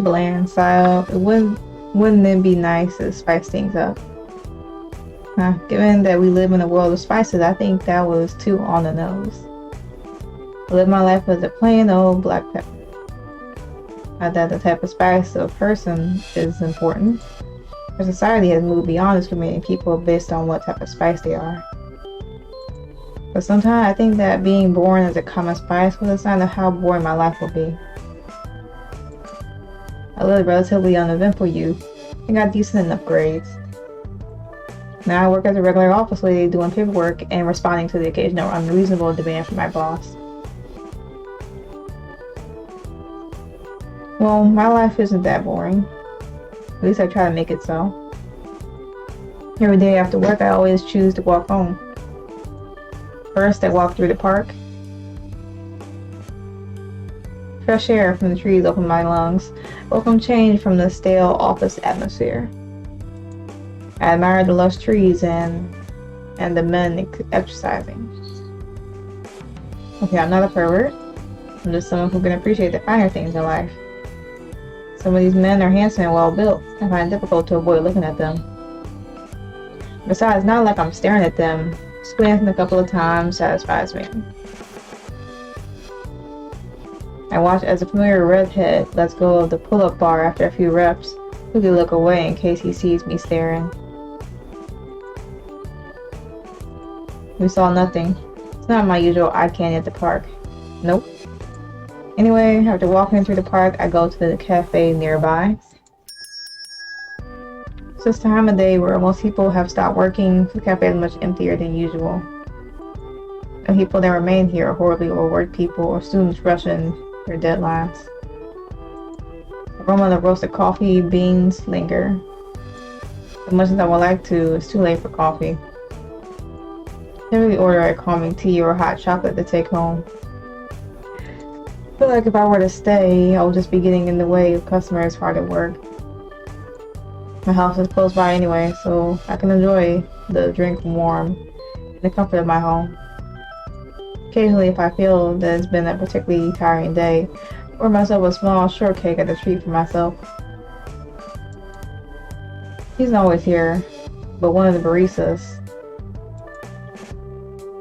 bland, so wouldn't it be nice to spice things up? Given that we live in a world of spices, I think that was too on the nose. I live my life as a plain old black pepper. Not that the type of spice of a person is important. Our society has moved beyond discriminating people based on what type of spice they are. But sometimes I think that being born as a common spice was a sign of how boring my life will be. I lived a relatively uneventful youth and got decent enough grades. Now I work as a regular office lady doing paperwork and responding to the occasional unreasonable demand from my boss. Well, my life isn't that boring. At least I try to make it so. Every day after work, I always choose to walk home. First, I walk through the park. Fresh air from the trees open my lungs, welcome change from the stale office atmosphere. I admire the lush trees and the men exercising. Okay, I'm not a pervert. I'm just someone who can appreciate the finer things in life. Some of these men are handsome and well built. I find it difficult to avoid looking at them. Besides, not like I'm staring at them. Just glancing a couple of times satisfies me. I watch as a familiar redhead lets go of the pull-up bar after a few reps, quickly look away in case he sees me staring. We saw nothing. It's not my usual eye candy at the park. Nope. Anyway, after walking through the park, I go to the cafe nearby. It's this time of day where most people have stopped working, the cafe is much emptier than usual. The people that remain here are horribly overworked people or students rushing their deadlines. The aroma of roasted coffee beans linger. As much as I would like to, it's too late for coffee. I typically order a calming tea or hot chocolate to take home. I feel like if I were to stay, I would just be getting in the way of customers hard at work. My house is close by anyway, so I can enjoy the drink warm in the comfort of my home. Occasionally, if I feel that it's been a particularly tiring day, I order myself a small shortcake as a treat for myself. He's not always here, but one of the baristas.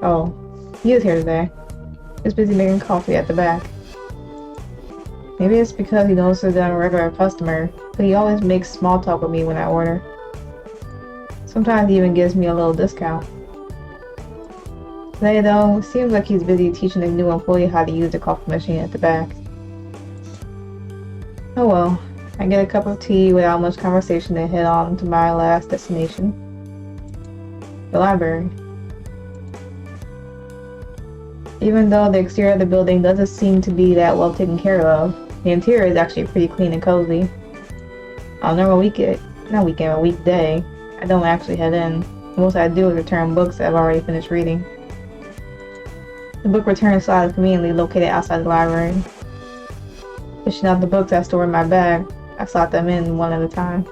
Oh, he is here today. He's busy making coffee at the back. Maybe it's because he notices that I'm a regular customer, but he always makes small talk with me when I order. Sometimes he even gives me a little discount. Today though, it seems like he's busy teaching a new employee how to use the coffee machine at the back. Oh well, I get a cup of tea without much conversation and head on to my last destination. The library. Even though the exterior of the building doesn't seem to be that well taken care of, the interior is actually pretty clean and cozy. On a normal weekday, I don't actually head in. The most I do is return books that I've already finished reading. The book return slot is conveniently located outside the library. Fishing out the books I store in my bag, I slot them in one at a time.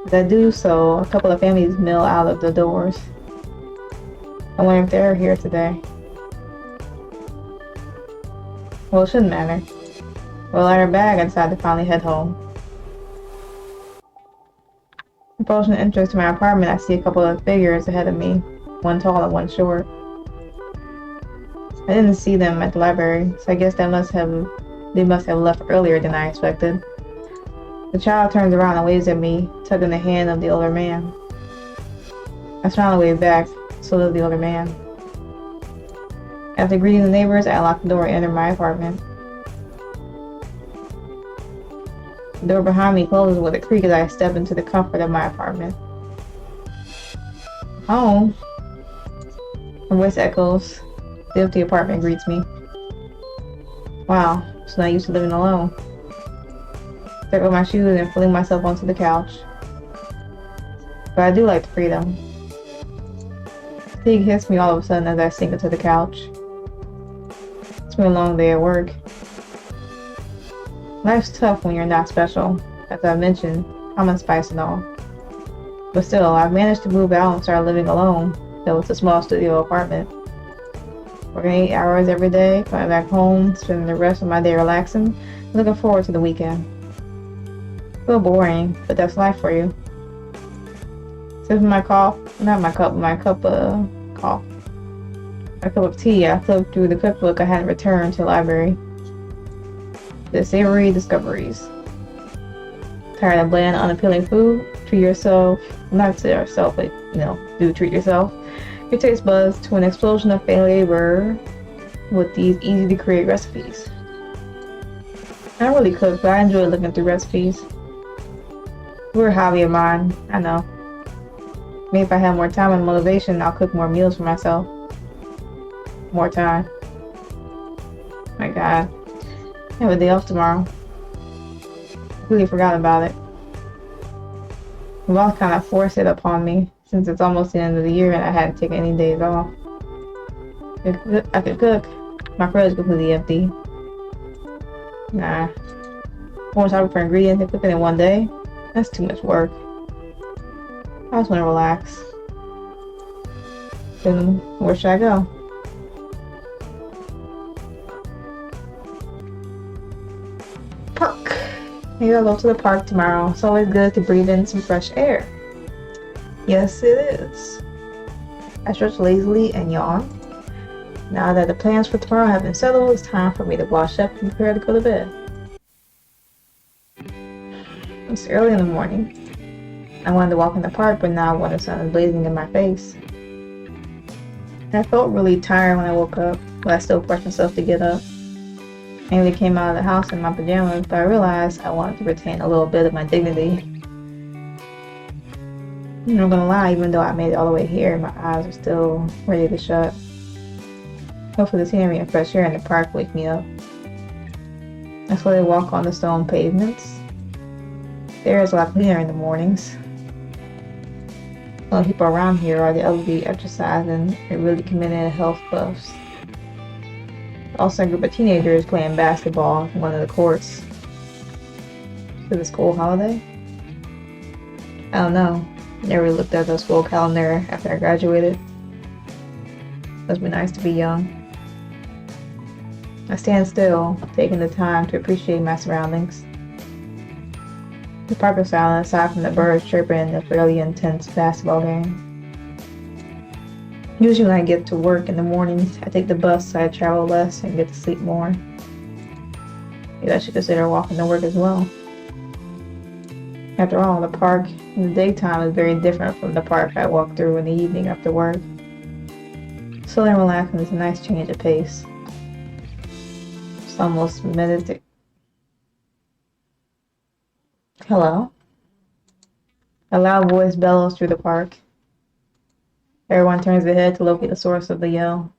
As I do so, a couple of families mill out of the doors. I wonder if they're here today. Well, it shouldn't matter. With a lighter bag, I decide to finally head home. Approaching the entrance to my apartment, I see a couple of figures ahead of me, one tall and one short. I didn't see them at the library, so I guess they must have left earlier than I expected. The child turns around and waves at me, tugging the hand of the older man. I smile and wave back, so does the older man. After greeting the neighbors, I lock the door and enter my apartment. The door behind me closes with a creak as I step into the comfort of my apartment. Home? My voice echoes. The empty apartment greets me. Wow, I'm just not used to living alone. I step on my shoes and fling myself onto the couch. But I do like the freedom. Fatigue hits me all of a sudden as I sink into the couch. It's been a long day at work. Life's tough when you're not special. As I mentioned, I'm a spice and all. But still, I've managed to move out and start living alone, though it's a small studio apartment. Working 8 hours every day, coming back home, spending the rest of my day relaxing, looking forward to the weekend. So boring, but that's life for you. Sipping my coffee, not my cup, my cup of coffee. My cup of tea, I flipped through the cookbook I hadn't returned to the library. The savory discoveries. Tired of bland, unappealing food? Treat yourself, not to yourself, but do treat yourself. Your taste buds to an explosion of flavor with these easy to create recipes. I don't really cook, but I enjoy looking through recipes. We're a hobby of mine, I know. Maybe if I have more time and motivation, I'll cook more meals for myself. More time. My God. I have a day off tomorrow. Completely forgot about it. My boss kind of forced it upon me since it's almost the end of the year and I hadn't taken any days off. I could cook. My fridge is completely empty. Nah. More shopping for ingredients and cooking in one day? That's too much work. I just want to relax. Then where should I go? Park. Maybe I'll go to the park tomorrow. It's always good to breathe in some fresh air. Yes, it is. I stretch lazily and yawn. Now that the plans for tomorrow have been settled, it's time for me to wash up and prepare to go to bed. It's early in the morning. I wanted to walk in the park, but now when the sun is blazing in my face. And I felt really tired when I woke up, but I still pushed myself to get up. I nearly came out of the house in my pajamas, but I realized I wanted to retain a little bit of my dignity. I'm not gonna lie, even though I made it all the way here, my eyes are still ready to shut. Hopefully the scenery and fresh air in the park wake me up. I slowly walk on the stone pavements. The air is a lot cleaner in the mornings. The only people around here are the elderly exercising and really committed health buffs. Also a group of teenagers playing basketball in one of the courts. For the school holiday? I don't know. Never really looked at the school calendar after I graduated. Must be nice to be young. I stand still, taking the time to appreciate my surroundings. The park is silent aside from the birds chirping in the fairly intense basketball game. Usually when I get to work in the mornings, I take the bus so I travel less and get to sleep more. Maybe I should consider walking to work as well. After all, the park in the daytime is very different from the park I walk through in the evening after work. Slowly and relaxing is a nice change of pace. It's almost meditative. Hello? A loud voice bellows through the park. Everyone turns their head to locate the source of the yell.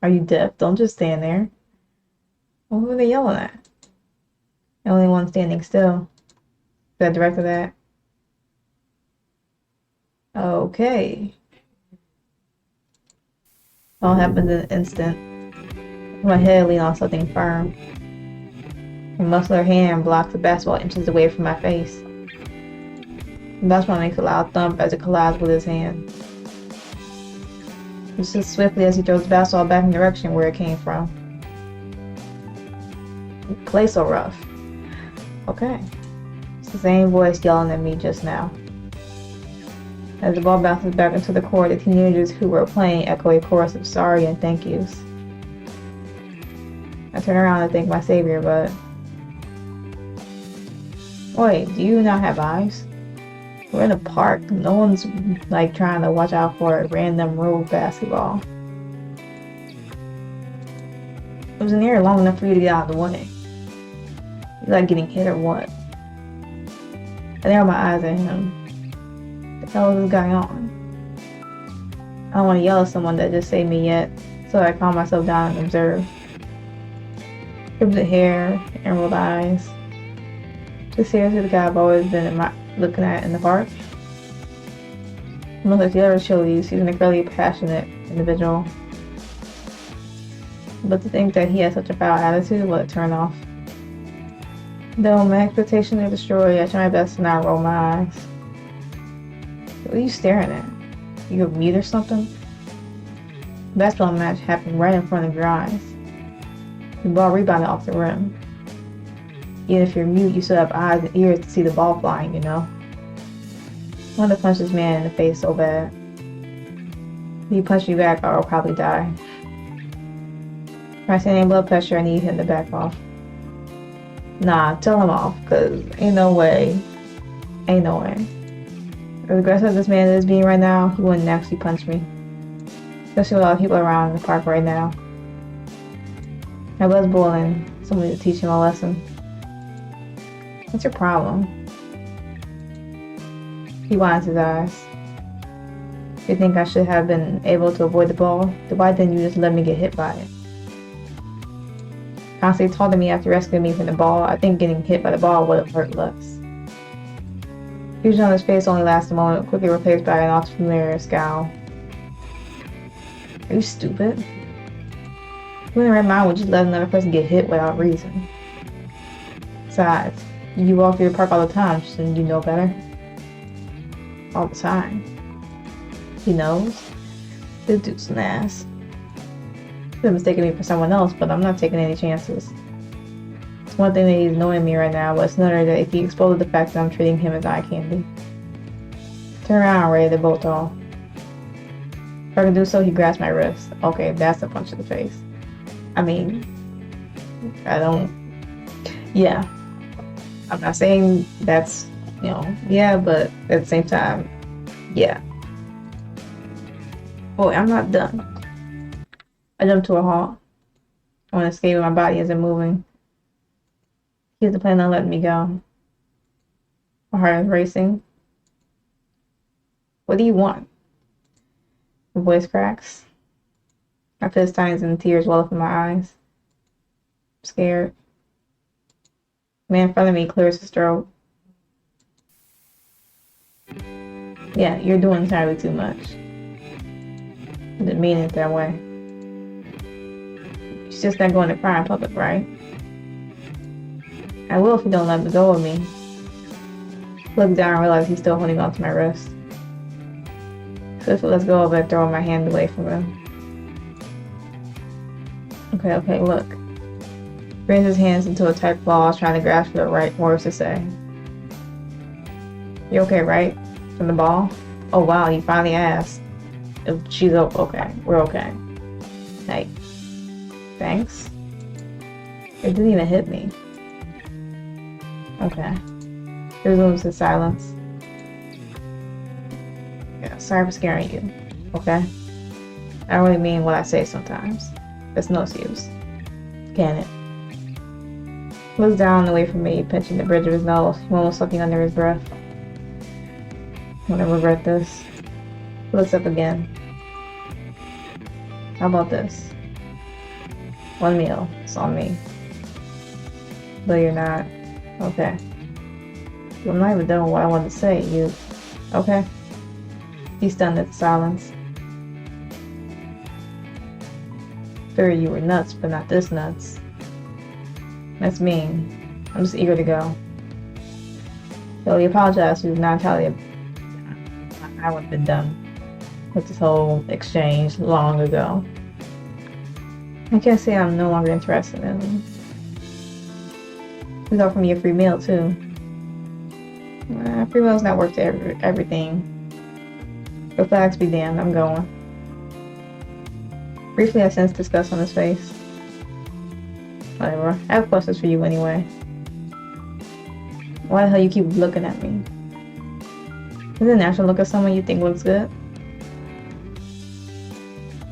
Are you deaf? Don't just stand there. Well, who are they yelling at? The only one standing still. Is that directed at? Okay. All happens in an instant. My head leans on something firm. A muscular hand blocks the basketball inches away from my face. The basketball makes a loud thump as it collides with his hand. Just as swiftly as he throws the basketball back in the direction where it came from. You play so rough. Okay. It's the same voice yelling at me just now. As the ball bounces back into the court, the teenagers who were playing echo a chorus of sorry and thank yous. I turn around and thank my savior, but... Wait, do you not have eyes? We're in a park. No one's trying to watch out for a random road basketball. It was in the air long enough for you to get out of the way. You like getting hit or what? I narrow my eyes at him. What the hell is this guy on? I don't want to yell at someone that just saved me yet, so I calm myself down and observe. Crimson hair, emerald eyes. Just seriously the guy I've always been looking at in the park. Much like the other chilies, he's an incredibly passionate individual. But to think that he has such a foul attitude was a turn off. Though my expectations are destroyed, I try my best to not roll my eyes. What are you staring at? You mute or something? The basketball match happened right in front of your eyes. The ball rebounded off the rim. Even if you're mute, you still have eyes and ears to see the ball flying, you know? I want to punch this man in the face so bad. If he punch me back, I'll probably die. If I see any blood pressure, I need him to back off. Nah, tell him off, cause ain't no way. Ain't no way. As aggressive as this man is being right now, he wouldn't actually punch me. Especially with all the people around in the park right now. My blood's boiling. Somebody to teach him a lesson. What's your problem? He winds his eyes. You think I should have been able to avoid the ball? Then why didn't you just let me get hit by it? Constantly taunting me after rescuing me from the ball. I think getting hit by the ball would have hurt less. Fusion on his face only lasts a moment, quickly replaced by an unfamiliar scowl. Are you stupid? Who in their right mind would just let another person get hit without reason? Besides, you walk through the park all the time, shouldn't you know better? All the time. He knows. This dude's an ass. He's mistaken me for someone else, but I'm not taking any chances. It's one thing that he's annoying me right now, but it's another that if he exposes the fact that I'm treating him as eye candy. Turn around, ready to bolt off. If I can do so, he grabs my wrist. Okay, that's a punch to the face. I mean, I don't... Yeah. I'm not saying that's, you know, yeah, but at the same time, yeah. Boy, I'm not done. I jump to a halt. I want to escape, but my body isn't moving. He has the plan on letting me go. My heart is racing. What do you want? My voice cracks. My fist tightens and tears well up in my eyes. I'm scared. The man in front of me clears his throat. Yeah, you're doing entirely too much. I didn't mean it that way. It's just not going to cry in public, right? I will if you don't let me go with me. Look down and realize he's still holding onto my wrist. So if he lets go of it, throw my hand away from him. Okay, look. Brings his hands into a tight ball, trying to grasp for the right words to say. You okay, right? From the ball? Oh wow, he finally asked. If she's okay, we're okay. Hey. Thanks. It didn't even hit me. Okay. He resumes his silence. Yeah, sorry for scaring you. Okay? I don't really mean what I say sometimes. It's no excuse. Can it? He looks down and away from me, pinching the bridge of his nose. He mumbles something under his breath. I'm gonna regret this. He looks up again. How about this? One meal. It's on me. But you're not. Okay. I'm not even done with what I wanted to say. You. Okay? He's stunned at the silence. Figured you were nuts, but not this nuts. That's mean. I'm just eager to go. So he apologized. He was not entirely. I would have been done with this whole exchange long ago. I can't say I'm no longer interested in him. He's offering me a free meal too. Free meal's not worth everything. The flags be damned, I'm going. Briefly, I sense disgust on his face. Whatever. I have questions for you anyway. Why the hell you keep looking at me? Is it a natural look at someone you think looks good?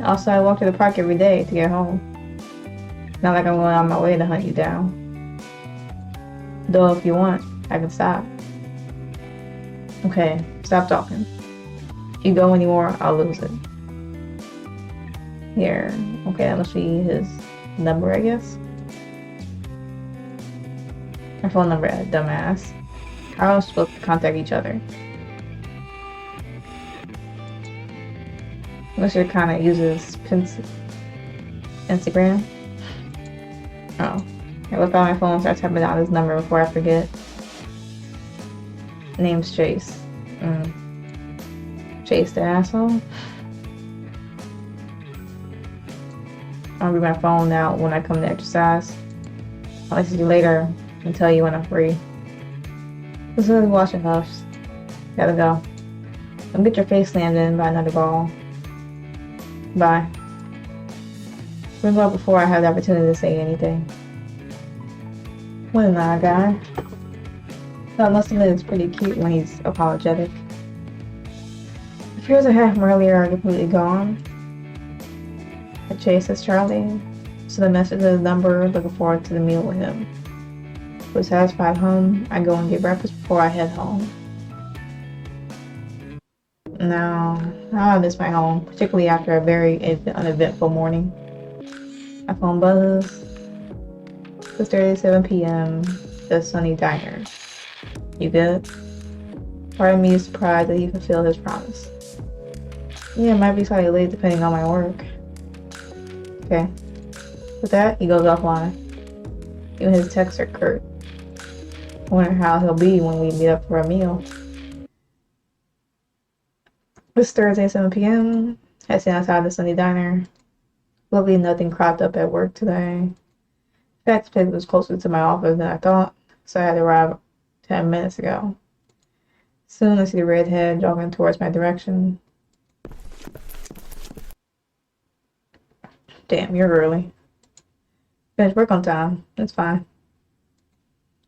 Also, I walk to the park every day to get home. Not like I'm going on my way to hunt you down. Though if you want, I can stop. Okay, stop talking. If you go anymore, I'll lose it. Here. Okay, that must be his number, I guess. My phone number, dumbass. How are we supposed to contact each other? Mr. kinda uses Instagram. Oh. I whip out my phone and start typing down his number before I forget. Name's Chase. Chase the asshole? I'll read my phone out when I come to exercise. I'll see you later. and tell you when I'm free. This is watching us. Gotta go. Don't get your face slammed in by another ball. Bye. We'll go before I have the opportunity to say anything. What an odd guy. That must have been pretty cute when he's apologetic. The fears I had from earlier are completely gone. I chases Charlie. So the message of his number, looking forward to the meal with him. Was satisfied home, I go and get breakfast before I head home. Now, I miss my home, particularly after a very uneventful morning. My phone buzzes. 6:37 p.m. The Sunny Diner. You good? Part of me is surprised that he fulfilled his promise. Yeah, it might be slightly late depending on my work. Okay. With that, he goes offline. Even his texts are curt. I wonder how he'll be when we meet up for a meal. It's Thursday, 7 p.m. I sit outside the Sunny Diner. Luckily, nothing cropped up at work today. In fact, the place was closer to my office than I thought, so I had to arrive 10 minutes ago. Soon, I see the redhead jogging towards my direction. Damn, you're early. Finished work on time. It's fine.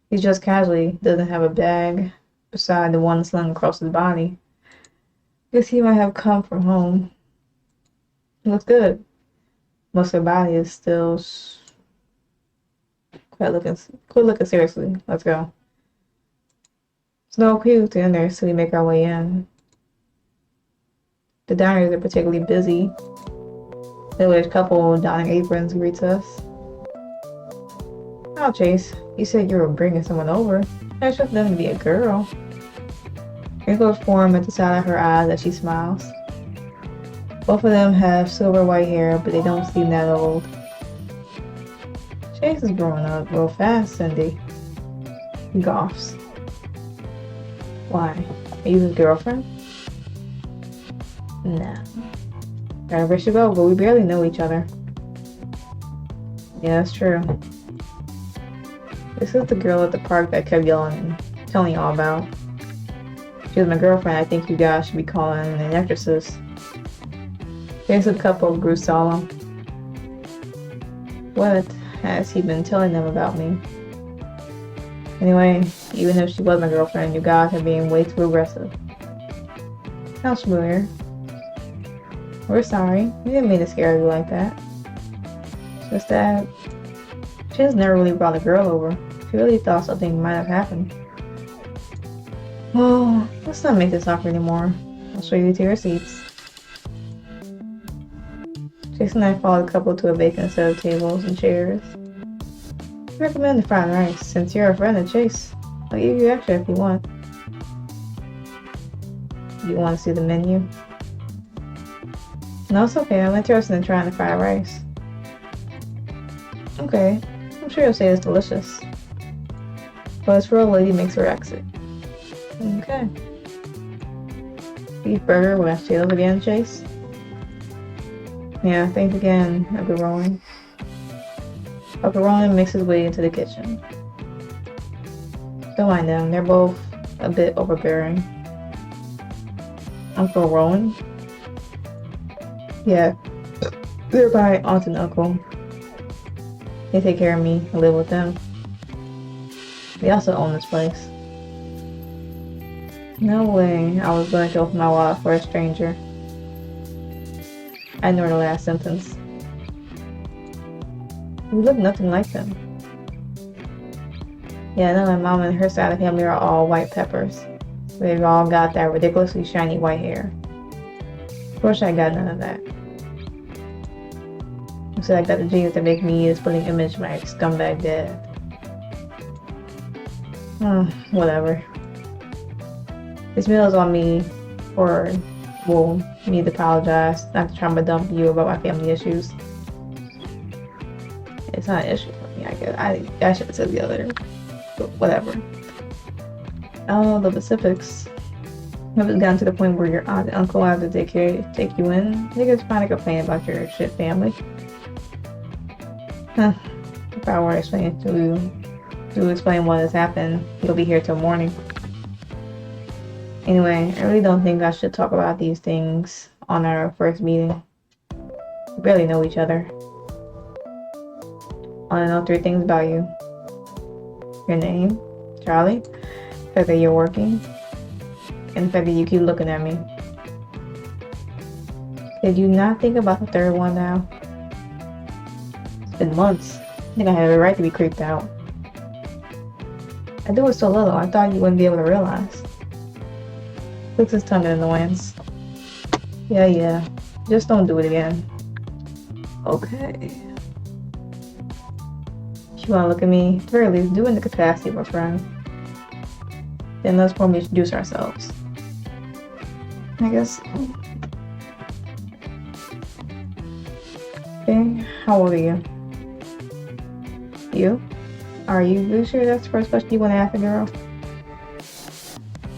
He just casually doesn't have a bag beside the one slung across his body. Guess he might have come from home. He looks good. Most of the body is still quit looking seriously. Let's go. There's no queue to enter, so we make our way in. The diners are particularly busy. The middle-aged couple donning aprons greets us. Oh, Chase, you said you were bringing someone over. I expect them to be a girl. Wrinkles form at the side of her eyes as she smiles. Both of them have silver white hair, but they don't seem that old. Chase is growing up real fast, Cindy. He coughs. Why? Are you his girlfriend? Nah. Gotta wish you go, but we barely know each other. Yeah, that's true. This is the girl at the park that kept yelling and telling y'all about. She was my girlfriend. I think you guys should be calling an exorcist. Face of the couple grew solemn. What has he been telling them about me? Anyway, even if she was my girlfriend, you guys are being way too aggressive. Sounds familiar. We're sorry. We didn't mean to scare you like that. Just that she has never really brought a girl over. She really thought something might have happened. Oh, let's not make this awkward anymore. I'll show you to your seats. Jason and I followed the couple to a vacant set of tables and chairs. I recommend the fried rice, since you're a friend of Chase. I'll give you extra if you want. You want to see the menu? No, it's okay. I'm interested in trying the fried rice. Okay, I'm sure you'll say it's delicious. But this real lady makes her exit. Okay. Beef burger with mashed potatoes again, Chase? Yeah, thanks again, Uncle Rowan. Uncle Rowan makes his way into the kitchen. Don't mind them, they're both a bit overbearing. Uncle Rowan? Yeah, they're my aunt and uncle. They take care of me. I live with them. They also own this place. No way I was going to open my wallet for a stranger. I ignored the last sentence. We look nothing like them. Yeah, I know my mom and her side of the family are all white peppers. So they've all got that ridiculously shiny white hair. Of course I got none of that. So I got the genes that make me a splitting image of my scumbag dad. Whatever. This meal is on me for, well, me to apologize, not to trauma dump you about my family issues. It's not an issue for me, I guess. I should have said the other, but whatever. Oh, the specifics. Have it gotten to the point where your aunt and uncle have to take you in? Niggas trying to complain about your shit family. If I were to explain it to you, to explain what has happened. He'll be here till morning. Anyway, I really don't think I should talk about these things on our first meeting. We barely know each other. I want to know 3 things about you. Your name, Charlie, the fact that you're working, and the fact that you keep looking at me. Did you not think about the 3rd one now? It's been months. I think I have a right to be creeped out. I do it so little, I thought you wouldn't be able to realize. Clicks his tongue in annoyance. Yeah. Just don't do it again. Okay. If you want to look at me, at the very least, do it in the capacity of a friend. Then let's formally introduce ourselves. I guess. Okay, how old are you? You? Are you really sure that's the first question you want to ask a girl?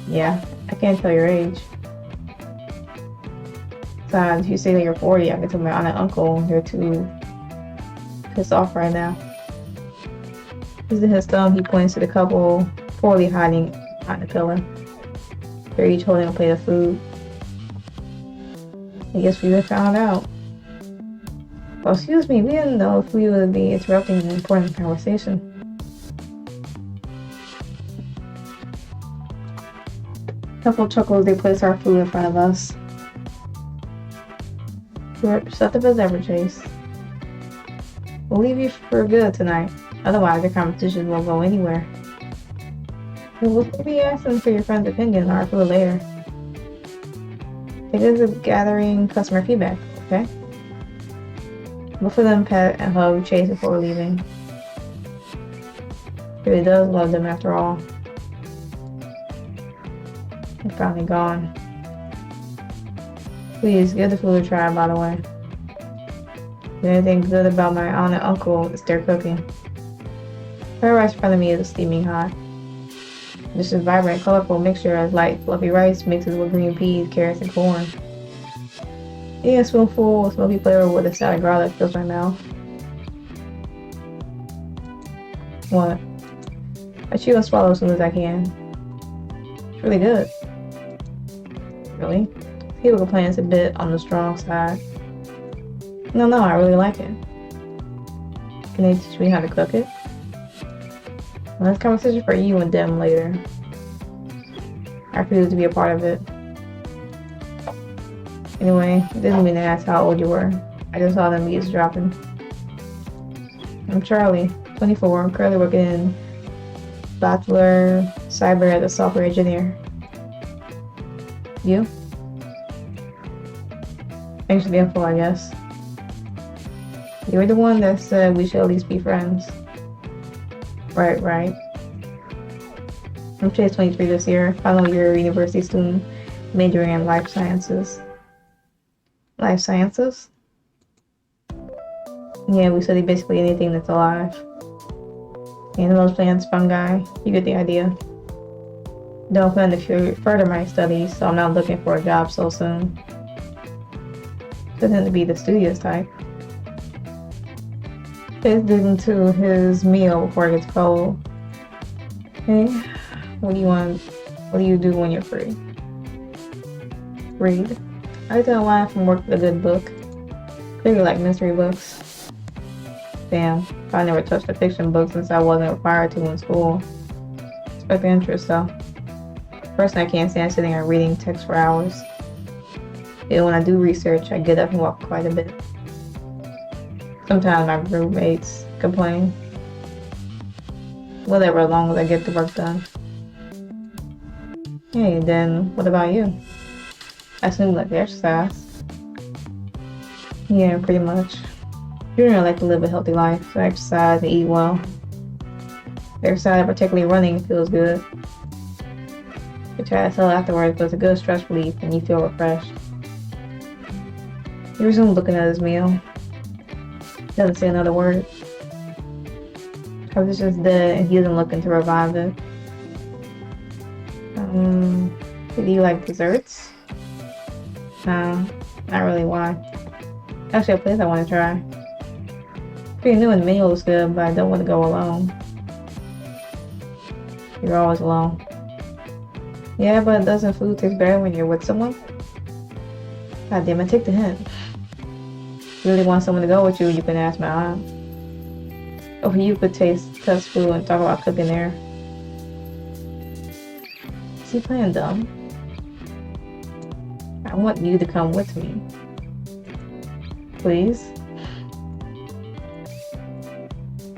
Yeah, I can't tell your age. Besides, if you say that you're 40, I can tell my aunt and uncle they're too pissed off right now. Using his thumb, he points to the couple poorly hiding on the pillar. They're each holding a plate of food. I guess we have found out. Well, excuse me, we didn't know if we would be interrupting an important conversation. Couple chuckles, they place our food in front of us. We're receptive as ever, Chase. We'll leave you for good tonight. Otherwise, the competition won't go anywhere. We'll be asking for your friend's opinion on our food later. It is a gathering customer feedback, okay? Both of them pat and hug Chase before leaving. He really does love them after all. They're finally gone. Please, give the food a try, by the way. The only thing good about my aunt and uncle is their cooking. Fried rice in front of me is steaming hot. This is vibrant, colorful mixture of light, fluffy rice mixes with green peas, carrots, and corn. Eating a spoonful of smoky flavor with a salad garlic fills my mouth. What? I chew and swallow as soon as I can. It's really good. Really? People complain it's a bit on the strong side. No, I really like it. Can they teach me how to cook it? Well, that's a conversation for you and them later. I refuse to be a part of it. Anyway, it didn't mean to ask how old you were. I just saw the leaves dropping. I'm Charlie, 24, currently working in Bachelor Cyber as a software engineer. You? Thanks for the info, I guess. You were the one that said we should at least be friends. Right. I'm Chase, 23 this year, final year university student, majoring in life sciences. Life sciences? Yeah, we study basically anything that's alive. Animals, plants, fungi, you get the idea. Don't plan to further my studies, so I'm not looking for a job so soon. Doesn't to be the studious type. He's digging to his meal before it gets cold. Hey, what do you do when you're free? Read. I tell a line from work with a good book. Clearly like mystery books. Damn, I never touched a fiction book since I wasn't required to in school. Expect the interest though. First, I can't stand sitting and reading text for hours. And when I do research, I get up and walk quite a bit. Sometimes my roommates complain. Whatever, as long as I get the work done. Hey, then what about you? I assume like the exercise. Yeah, pretty much. Junior like to live a healthy life, so I exercise and eat well. Exercise, particularly running, feels good. You try to sell afterwards, but it's a good stress relief and you feel refreshed. He resumed looking at his meal. Doesn't say another word. Because it's just dead and he isn't looking to revive it. Do you like desserts? No, not really. Why? Actually, a place I want to try. Pretty new and the menu looks good, but I don't want to go alone. You're always alone. Yeah, but doesn't food taste better when you're with someone? God damn it, take the hint. You really want someone to go with you, you can ask my aunt. Or you could test food and talk about cooking there. Is he playing dumb? I want you to come with me. Please?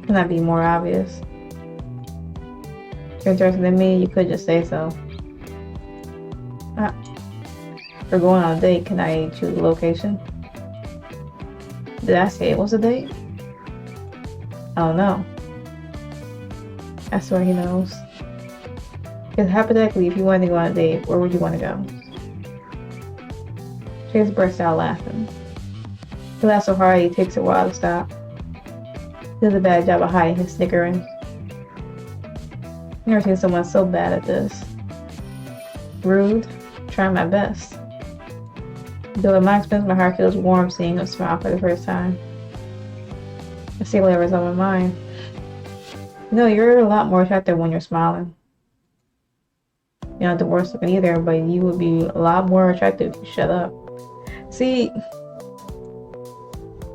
Can that be more obvious? If you're interested in me, you could just say so. For going on a date, can I choose a location? Did I say it was a date? I don't know. I swear he knows. Because hypothetically, if you wanted to go on a date, where would you want to go? Chase bursts out laughing. He laughs so hard he takes a while to stop. He does a bad job of hiding his snickering. I've never seen someone so bad at this. Rude. Trying my best. Though at my expense, my heart feels warm seeing him smile for the first time. I see whatever's on my mind. You know, you're a lot more attractive when you're smiling. You're not the worst looking either, but you would be a lot more attractive if you shut up. See,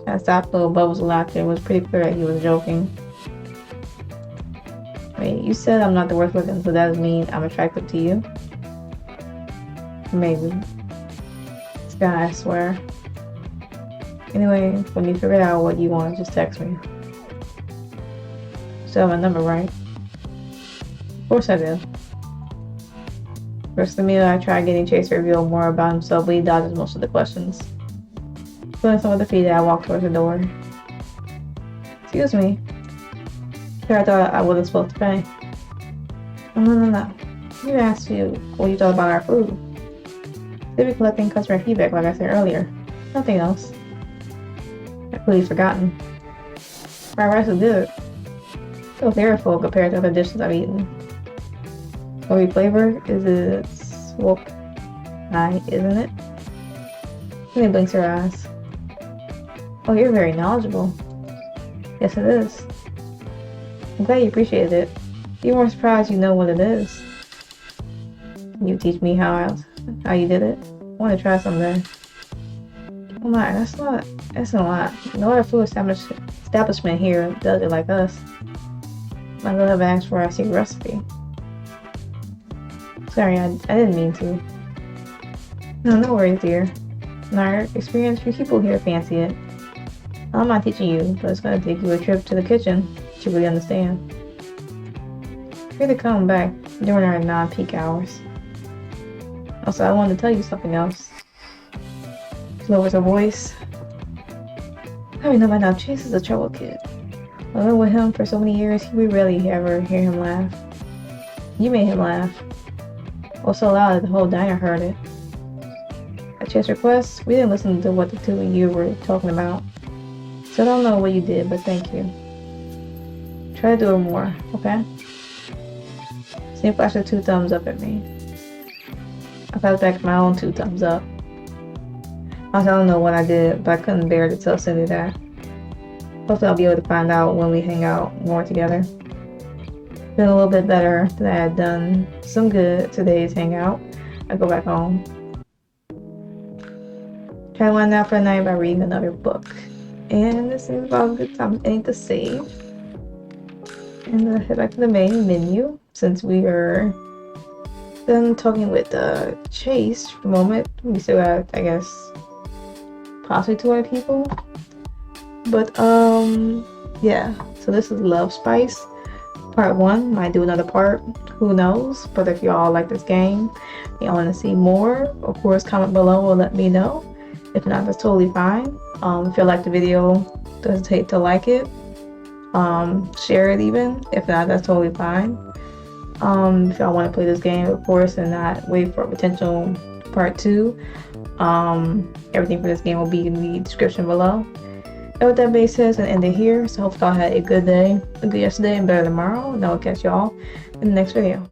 I stopped little bubbles of laughter. It was pretty clear that he was joking. Wait, you said I'm not the worst looking, so that does mean I'm attractive to you? Maybe. This guy, I swear. Anyway, when you figure out what you want, just text me. Still have my number, right? Of course I do. First of the meal, I try getting Chase to reveal more about himself, but he dodges most of the questions. Feeling somewhat defeated, I walk towards the door. Excuse me. Here, I thought I wasn't supposed to pay. No. You asked you what you thought about our food. They'll be collecting customer feedback like I said earlier. Nothing else. I've completely forgotten. Fried rice is good. So flavorful compared to other dishes I've eaten. What we flavor is it swoop high, isn't it? She blinks her eyes. Oh, you're very knowledgeable. Yes, it is. I'm glad you appreciated it. Be more surprised you know what it is. Can you teach me how you did it? I want to try someday. Oh my, that's a lot. No other food establishment here does it like us. I will have asked for a secret recipe. Sorry, I didn't mean to. No worries, dear. In our experience, few people here fancy it. I'm not teaching you, but it's gonna take you a trip to the kitchen to really understand. Free to come back during our non-peak hours. Also, I wanted to tell you something else. She lowers her voice. I already know by now, Chase is a trouble kid. I've been with him for so many years, we rarely ever hear him laugh. You made him laugh. Well, so loud that the whole diner heard it. At Chase's request, we didn't listen to what the two of you were talking about. So I don't know what you did, but thank you. Try to do it more, okay? Snake flashes 2 thumbs up at me. I flashed back my own 2 thumbs up. I don't know what I did, but I couldn't bear to tell Cindy that. Hopefully I'll be able to find out when we hang out more together. Feeling a little bit better that I had done some good today's hangout. I go back home. Try to wind down for the night by reading another book. And this seems about a good time to save. And head back to the main menu since we are done talking with Chase for the moment. We still got, I guess, possibly 2 other people. But yeah. So this is Love Spice part 1. Might do another part. Who knows? But if y'all like this game, y'all want to see more, of course, comment below or let me know. If not, that's totally fine. If you like the video, don't hesitate to like it. Share it even. If not, that's totally fine. If y'all want to play this game, of course, and not wait for a potential part 2, everything for this game will be in the description below. And with that being said, it's gonna end it here. So hopefully y'all had a good day, a good yesterday, and better tomorrow. And I'll catch y'all in the next video.